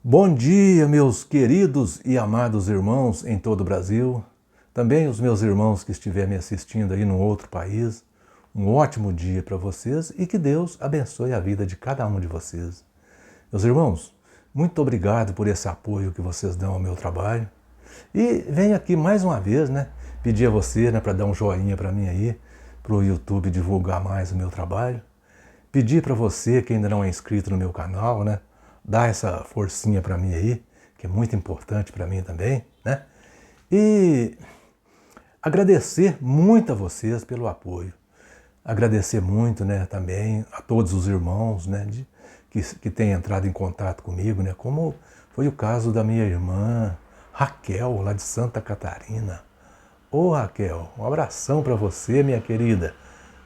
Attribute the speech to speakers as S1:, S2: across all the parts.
S1: Bom dia, meus queridos e amados irmãos em todo o Brasil, também os meus irmãos que estiverem me assistindo aí num outro país. Um ótimo dia para vocês e que Deus abençoe a vida de cada um de vocês. Meus irmãos, muito obrigado por esse apoio que vocês dão ao meu trabalho. E venho aqui mais uma vez, pedir a você, para dar um joinha para mim aí, para o YouTube divulgar mais o meu trabalho. Pedir para você que ainda não é inscrito no meu canal, dar essa forcinha para mim aí, que é muito importante para mim também, E agradecer muito a vocês pelo apoio. Agradecer muito, também a todos os irmãos, que têm entrado em contato comigo, como foi o caso da minha irmã Raquel, lá de Santa Catarina. Ô Raquel, um abração para você, minha querida.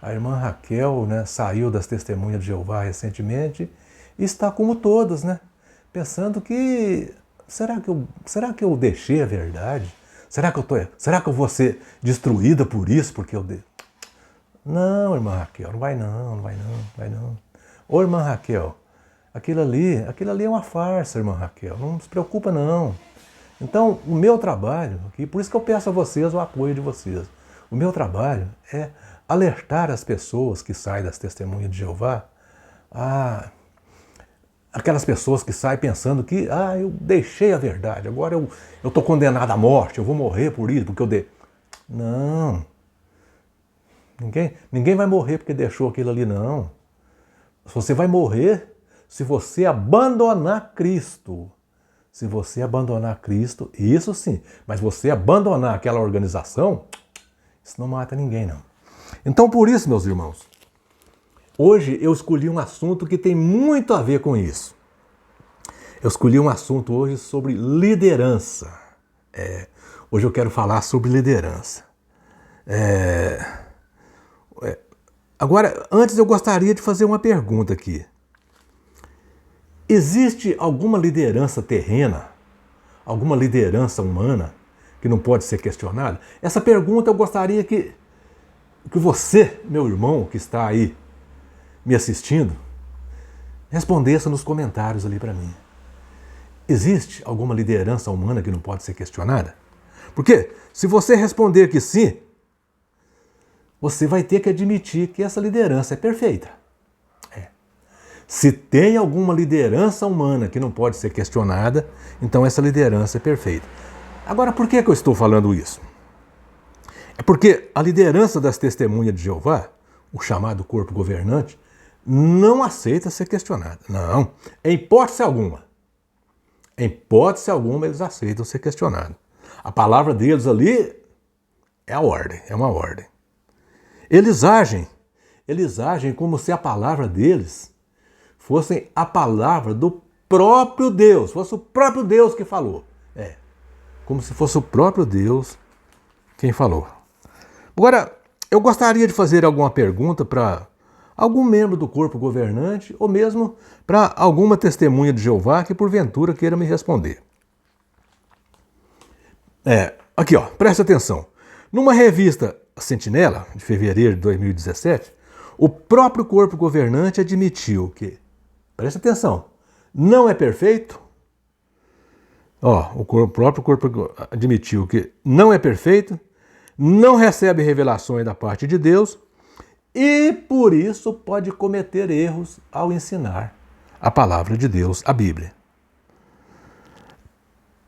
S1: A irmã Raquel, saiu das Testemunhas de Jeová recentemente e está como todas, pensando que será que eu deixei a verdade? Será que eu vou ser destruída por isso? Porque eu Não, irmã Raquel, não vai não. Ô, irmã Raquel, aquilo ali é uma farsa, irmã Raquel, não se preocupa não. Então, o meu trabalho aqui, por isso que eu peço a vocês o apoio de vocês. O meu trabalho é alertar as pessoas que saem das Testemunhas de Jeová, aquelas pessoas que saem pensando que, eu deixei a verdade, agora eu estou condenado à morte, eu vou morrer por isso, porque eu dei. Não. Ninguém vai morrer porque deixou aquilo ali, não. Você vai morrer se você abandonar Cristo. Se você abandonar Cristo, isso sim. Mas você abandonar aquela organização, isso não mata ninguém, não. Então, por isso, meus irmãos, hoje eu escolhi um assunto que tem muito a ver com isso. Eu escolhi um assunto hoje sobre liderança. Hoje eu quero falar sobre liderança. Agora, antes eu gostaria de fazer uma pergunta aqui. Existe alguma liderança terrena, alguma liderança humana que não pode ser questionada? Essa pergunta eu gostaria que você, meu irmão que está aí me assistindo, respondesse nos comentários ali para mim. Existe alguma liderança humana que não pode ser questionada? Porque se você responder que sim, você vai ter que admitir que essa liderança é perfeita. Se tem alguma liderança humana que não pode ser questionada, então essa liderança é perfeita. Agora, por que eu estou falando isso? É porque a liderança das Testemunhas de Jeová, o chamado corpo governante, não aceita ser questionada. Não, em hipótese alguma. Em hipótese alguma eles aceitam ser questionados. A palavra deles ali é a ordem, é uma ordem. Eles agem como se a palavra deles fosse a palavra do próprio Deus, fosse o próprio Deus que falou. Como se fosse o próprio Deus quem falou. Agora, eu gostaria de fazer alguma pergunta para algum membro do corpo governante ou mesmo para alguma testemunha de Jeová que porventura queira me responder. Aqui, presta atenção. Numa revista Sentinela, de fevereiro de 2017, o próprio corpo governante admitiu que, presta atenção, não é perfeito. O próprio corpo admitiu que não é perfeito, não recebe revelações da parte de Deus e, por isso, pode cometer erros ao ensinar a palavra de Deus, a Bíblia.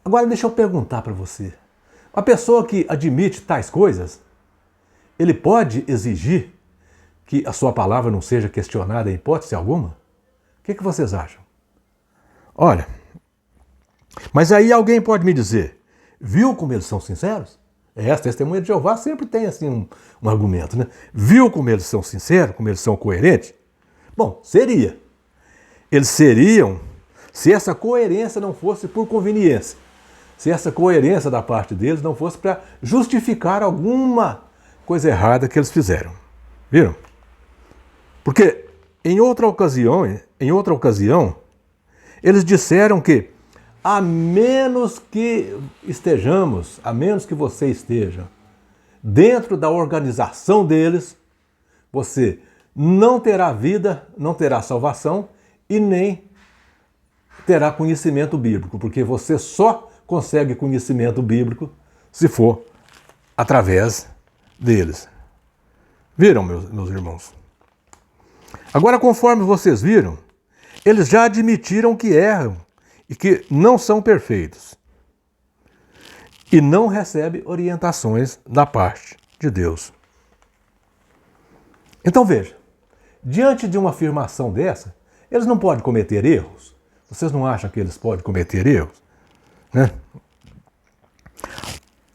S1: Agora, deixa eu perguntar para você. A pessoa que admite tais coisas, ele pode exigir que a sua palavra não seja questionada em hipótese alguma? O que vocês acham? Olha, mas aí alguém pode me dizer, viu como eles são sinceros? As Testemunhas de Jeová sempre tem assim um argumento, Viu como eles são sinceros, como eles são coerentes? Bom, seria. Eles seriam se essa coerência não fosse por conveniência. Se essa coerência da parte deles não fosse para justificar alguma coisa errada que eles fizeram. Viram? Porque em outra ocasião, eles disseram que a menos que você esteja dentro da organização deles, você não terá vida, não terá salvação e nem terá conhecimento bíblico, porque você só consegue conhecimento bíblico se for através deles. Viram, meus irmãos? Agora, conforme vocês viram, eles já admitiram que erram e que não são perfeitos. E não recebem orientações da parte de Deus. Então veja, diante de uma afirmação dessa, eles não podem cometer erros? Vocês não acham que eles podem cometer erros? Né?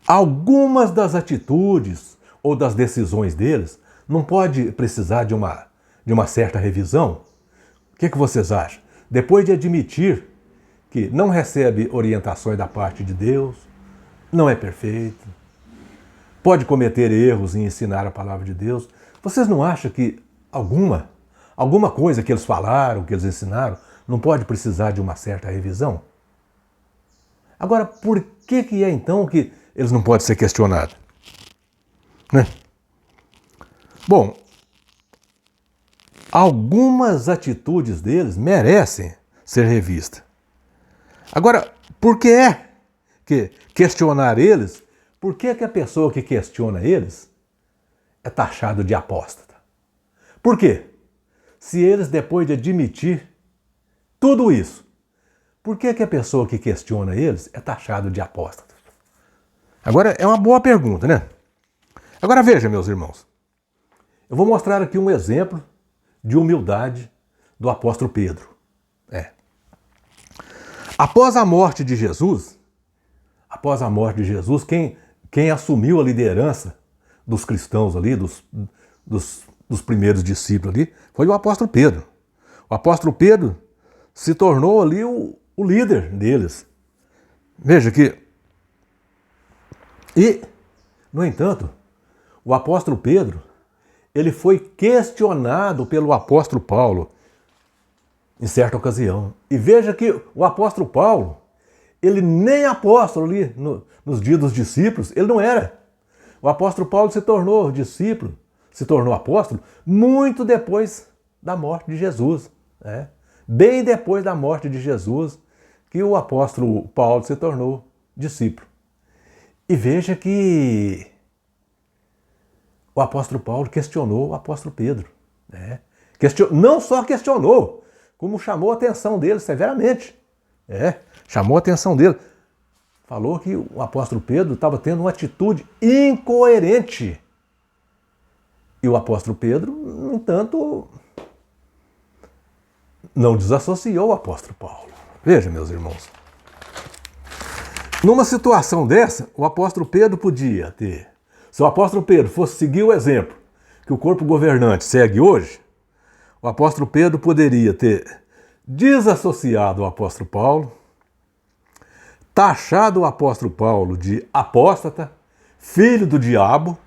S1: Algumas das atitudes ou das decisões deles não pode precisar de uma certa revisão? O que vocês acham? Depois de admitir que não recebe orientações da parte de Deus, não é perfeito, pode cometer erros em ensinar a palavra de Deus, vocês não acham que alguma coisa que eles falaram, que eles ensinaram, não pode precisar de uma certa revisão? Agora, por que é então que eles não podem ser questionados? Né? Bom, algumas atitudes deles merecem ser revistas. Agora, por que é que questionar eles, por que a pessoa que questiona eles é taxado de apóstata? Por quê? Se eles, depois de admitir tudo isso, por que a pessoa que questiona eles é taxado de apóstata? Agora, é uma boa pergunta, né? Agora veja, meus irmãos, eu vou mostrar aqui um exemplo de humildade do apóstolo Pedro. Após a morte de Jesus, quem assumiu a liderança dos cristãos ali, dos primeiros discípulos ali, foi o apóstolo Pedro. O apóstolo Pedro se tornou ali o líder deles. Veja que... E, no entanto, o apóstolo Pedro, ele foi questionado pelo apóstolo Paulo em certa ocasião. E veja que o apóstolo Paulo, ele nem apóstolo ali nos dias dos discípulos, ele não era. O apóstolo Paulo se tornou discípulo, se tornou apóstolo, muito depois da morte de Jesus. Né? Bem depois da morte de Jesus, que o apóstolo Paulo se tornou discípulo. E veja que o apóstolo Paulo questionou o apóstolo Pedro. Né? Não só questionou, como chamou a atenção dele severamente. Chamou a atenção dele. Falou que o apóstolo Pedro estava tendo uma atitude incoerente. E o apóstolo Pedro, no entanto, não desassociou o apóstolo Paulo. Veja, meus irmãos. Numa situação dessa, o apóstolo Pedro podia ter... Se o apóstolo Pedro fosse seguir o exemplo que o corpo governante segue hoje, o apóstolo Pedro poderia ter desassociado o apóstolo Paulo, taxado o apóstolo Paulo de apóstata, filho do diabo,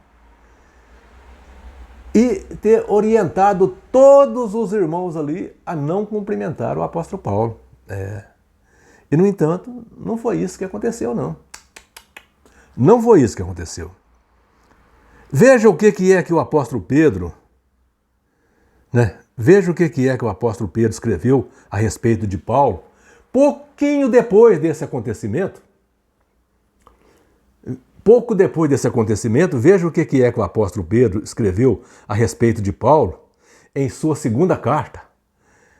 S1: e ter orientado todos os irmãos ali a não cumprimentar o apóstolo Paulo. E, no entanto, não foi isso que aconteceu, não. Não foi isso que aconteceu. Veja o que é que o apóstolo Pedro... Veja o que é que o apóstolo Pedro escreveu a respeito de Paulo, pouquinho depois desse acontecimento. Pouco depois desse acontecimento, veja o que é que o apóstolo Pedro escreveu a respeito de Paulo em sua segunda carta.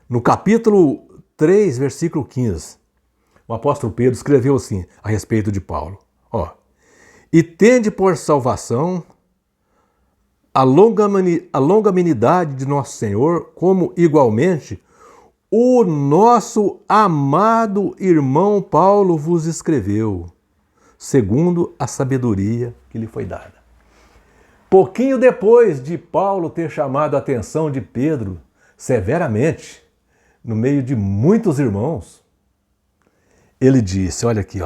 S1: No capítulo 3, versículo 15, o apóstolo Pedro escreveu assim a respeito de Paulo. E tende por salvação a longanimidade de nosso Senhor, como igualmente o nosso amado irmão Paulo vos escreveu, segundo a sabedoria que lhe foi dada. Pouquinho depois de Paulo ter chamado a atenção de Pedro severamente, no meio de muitos irmãos, ele disse, olha aqui,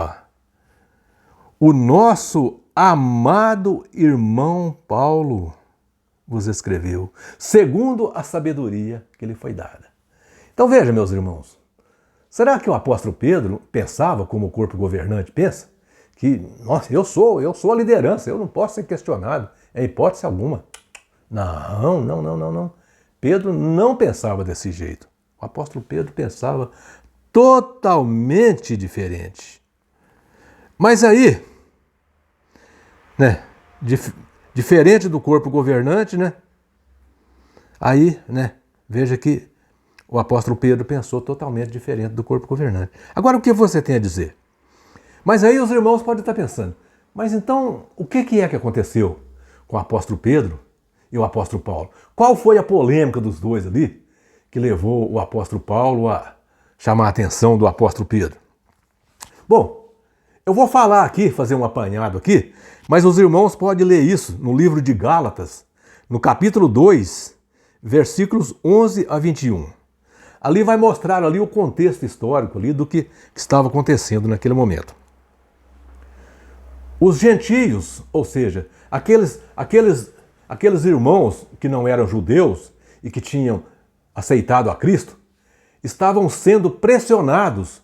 S1: o nosso amado irmão Paulo vos escreveu, segundo a sabedoria que lhe foi dada. Então veja, meus irmãos, será que o apóstolo Pedro pensava como o corpo governante pensa? Que, nossa, eu sou a liderança, eu não posso ser questionado, em hipótese alguma. Não. Pedro não pensava desse jeito. O apóstolo Pedro pensava totalmente diferente. Mas aí, né, diferente do corpo governante, né? Aí, né, veja que o apóstolo Pedro pensou totalmente diferente do corpo governante. Agora, o que você tem a dizer? Mas aí os irmãos podem estar pensando, mas então, o que é que aconteceu com o apóstolo Pedro e o apóstolo Paulo? Qual foi a polêmica dos dois ali que levou o apóstolo Paulo a chamar a atenção do apóstolo Pedro? Bom, eu vou falar aqui, fazer um apanhado aqui, mas os irmãos podem ler isso no livro de Gálatas, no capítulo 2, versículos 11 a 21. Ali vai mostrar ali o contexto histórico ali do que estava acontecendo naquele momento. Os gentios, ou seja, aqueles irmãos que não eram judeus e que tinham aceitado a Cristo, estavam sendo pressionados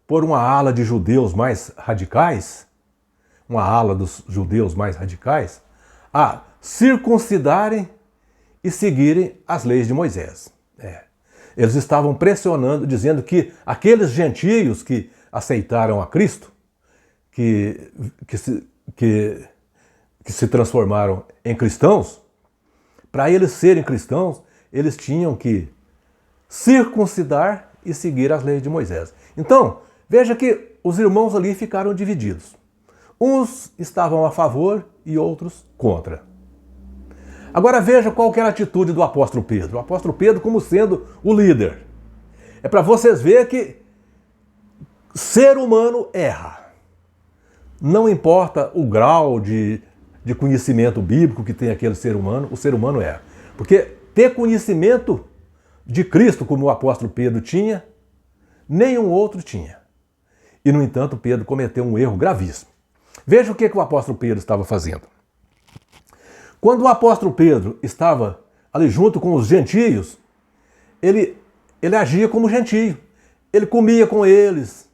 S1: por uma ala de judeus mais radicais, a circuncidarem e seguirem as leis de Moisés. Eles estavam pressionando, dizendo que aqueles gentios que aceitaram a Cristo, que se transformaram em cristãos, para eles serem cristãos, eles tinham que circuncidar e seguir as leis de Moisés. Então, veja que os irmãos ali ficaram divididos. Uns estavam a favor e outros contra. Agora veja qual que era a atitude do apóstolo Pedro. O apóstolo Pedro como sendo o líder. É para vocês verem que ser humano erra. Não importa o grau de conhecimento bíblico que tem aquele ser humano, o ser humano erra. Porque ter conhecimento de Cristo, como o apóstolo Pedro tinha, nenhum outro tinha. E, no entanto, Pedro cometeu um erro gravíssimo. Veja o que o apóstolo Pedro estava fazendo. Quando o apóstolo Pedro estava ali junto com os gentios, ele agia como gentio. Ele comia com eles.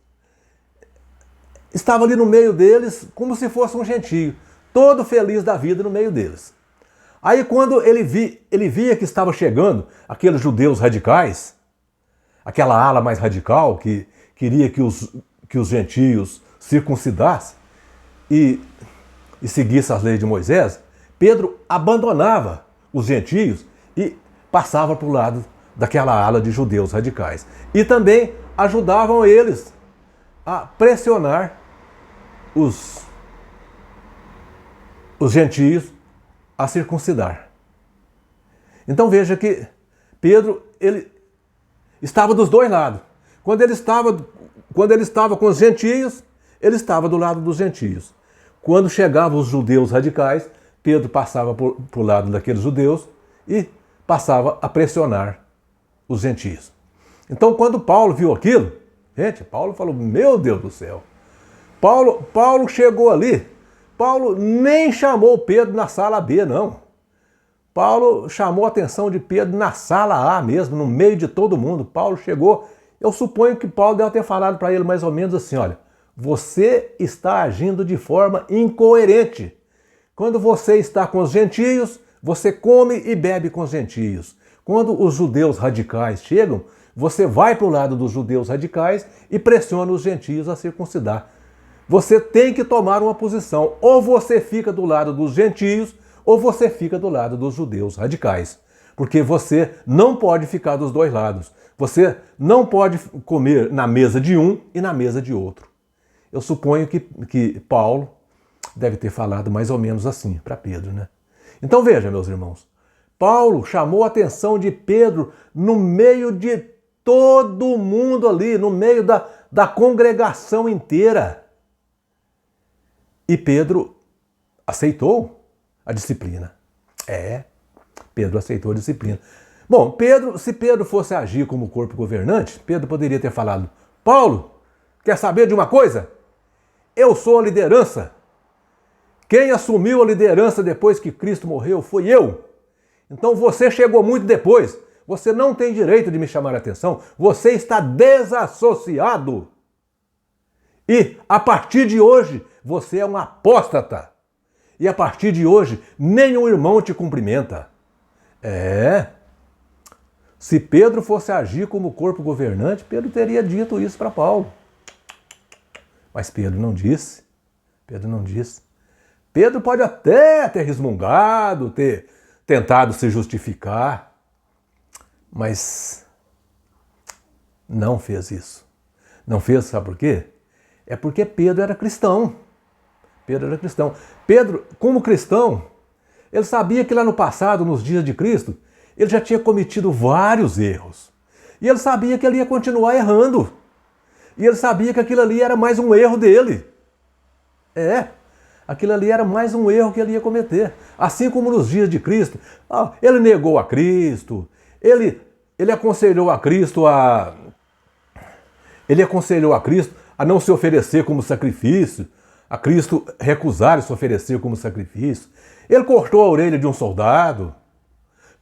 S1: Estava ali no meio deles como se fosse um gentio, todo feliz da vida no meio deles. Aí quando ele via que estava chegando aqueles judeus radicais, aquela ala mais radical que queria que os gentios circuncidassem e seguissem as leis de Moisés, Pedro abandonava os gentios e passava para o lado daquela ala de judeus radicais. E também ajudavam eles a pressionar os gentios a circuncidar. Então veja que Pedro, ele estava dos dois lados. Quando ele estava com os gentios, ele estava do lado dos gentios. Quando chegavam os judeus radicais, Pedro passava para o lado daqueles judeus e passava a pressionar os gentios. Então quando Paulo viu aquilo, gente, Paulo falou, meu Deus do céu. Paulo chegou ali, Paulo nem chamou Pedro na sala B, não. Paulo chamou a atenção de Pedro na sala A mesmo, no meio de todo mundo. Paulo chegou, eu suponho que Paulo deve ter falado para ele mais ou menos assim, olha, você está agindo de forma incoerente. Quando você está com os gentios, você come e bebe com os gentios. Quando os judeus radicais chegam, você vai para o lado dos judeus radicais e pressiona os gentios a circuncidar. Você tem que tomar uma posição. Ou você fica do lado dos gentios, ou você fica do lado dos judeus radicais. Porque você não pode ficar dos dois lados. Você não pode comer na mesa de um e na mesa de outro. Eu suponho que Paulo deve ter falado mais ou menos assim para Pedro, né? Então veja, meus irmãos, Paulo chamou a atenção de Pedro no meio de todo mundo ali, no meio da congregação inteira. E Pedro aceitou a disciplina. Pedro aceitou a disciplina. Bom, se Pedro fosse agir como corpo governante, Pedro poderia ter falado, Paulo, quer saber de uma coisa? Eu sou a liderança. Quem assumiu a liderança depois que Cristo morreu foi eu. Então você chegou muito depois. Você não tem direito de me chamar a atenção. Você está desassociado. E a partir de hoje, você é um apóstata. E a partir de hoje, nenhum irmão te cumprimenta. Se Pedro fosse agir como corpo governante, Pedro teria dito isso para Paulo. Mas Pedro não disse. Pedro não disse. Pedro pode até ter resmungado, ter tentado se justificar, mas não fez isso. Não fez, sabe por quê? É porque Pedro era cristão. Pedro era cristão. Pedro, como cristão, ele sabia que lá no passado, nos dias de Cristo, ele já tinha cometido vários erros. E ele sabia que ele ia continuar errando. E ele sabia que aquilo ali era mais um erro dele. Aquilo ali era mais um erro que ele ia cometer. Assim como nos dias de Cristo. Ele negou a Cristo, ele aconselhou a Cristo a não se oferecer como sacrifício, a Cristo recusar se oferecer como sacrifício. Ele cortou a orelha de um soldado.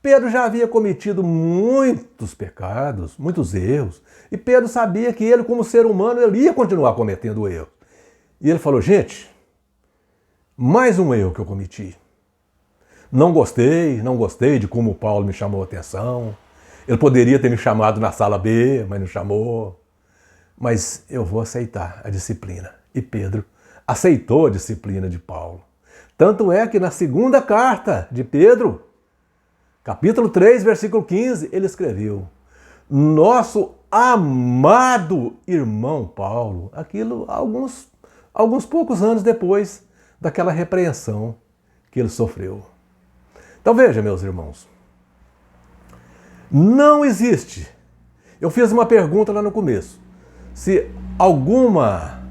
S1: Pedro já havia cometido muitos pecados, muitos erros. E Pedro sabia que ele, como ser humano, ele ia continuar cometendo erros. E ele falou, gente, mais um erro que eu cometi. Não gostei de como Paulo me chamou a atenção. Ele poderia ter me chamado na sala B, mas não chamou. Mas eu vou aceitar a disciplina. E Pedro aceitou a disciplina de Paulo. Tanto é que na segunda carta de Pedro, capítulo 3, versículo 15, ele escreveu: nosso amado irmão Paulo, aquilo alguns poucos anos depois daquela repreensão que ele sofreu. Então veja, meus irmãos, não existe. Eu fiz uma pergunta lá no começo. Se alguma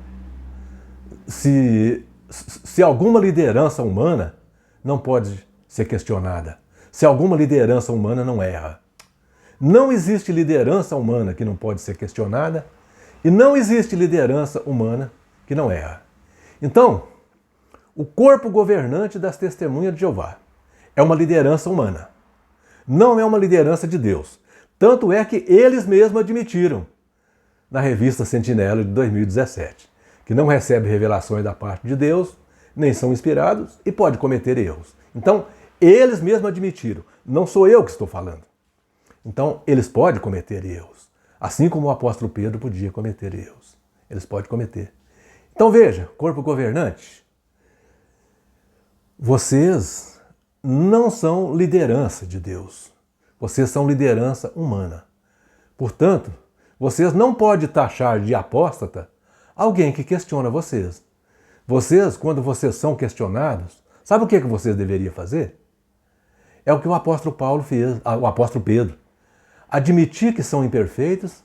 S1: liderança humana não pode ser questionada, se alguma liderança humana não erra. Não existe liderança humana que não pode ser questionada e não existe liderança humana que não erra. Então, o corpo governante das Testemunhas de Jeová é uma liderança humana. Não é uma liderança de Deus. Tanto é que eles mesmos admitiram na revista Sentinela de 2017, que não recebe revelações da parte de Deus, nem são inspirados e pode cometer erros. Então, eles mesmos admitiram, não sou eu que estou falando. Então, eles podem cometer erros, assim como o apóstolo Pedro podia cometer erros. Eles podem cometer. Então veja, corpo governante, vocês não são liderança de Deus. Vocês são liderança humana. Portanto, vocês não podem taxar de apóstata alguém que questiona vocês. Vocês, quando vocês são questionados, sabe o que vocês deveriam fazer? É o que o apóstolo Paulo fez, o apóstolo Pedro. Admitir que são imperfeitos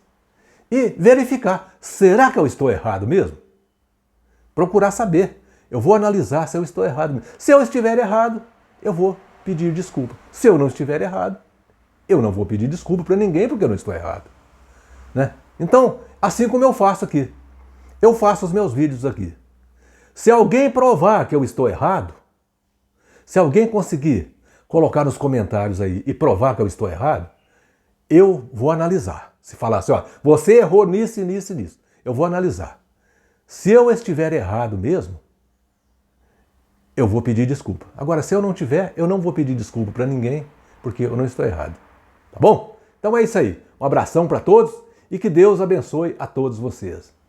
S1: e verificar, será que eu estou errado mesmo? Procurar saber. Eu vou analisar se eu estou errado mesmo. Se eu estiver errado, eu vou pedir desculpa. Se eu não estiver errado, eu não vou pedir desculpa para ninguém porque eu não estou errado. Né? Então, assim como eu faço aqui. Eu faço os meus vídeos aqui. Se alguém provar que eu estou errado, se alguém conseguir colocar nos comentários aí e provar que eu estou errado, eu vou analisar. Se falar assim, você errou nisso, nisso e nisso. Eu vou analisar. Se eu estiver errado mesmo, eu vou pedir desculpa. Agora, se eu não tiver, eu não vou pedir desculpa para ninguém, porque eu não estou errado. Tá bom? Então é isso aí. Um abração para todos e que Deus abençoe a todos vocês.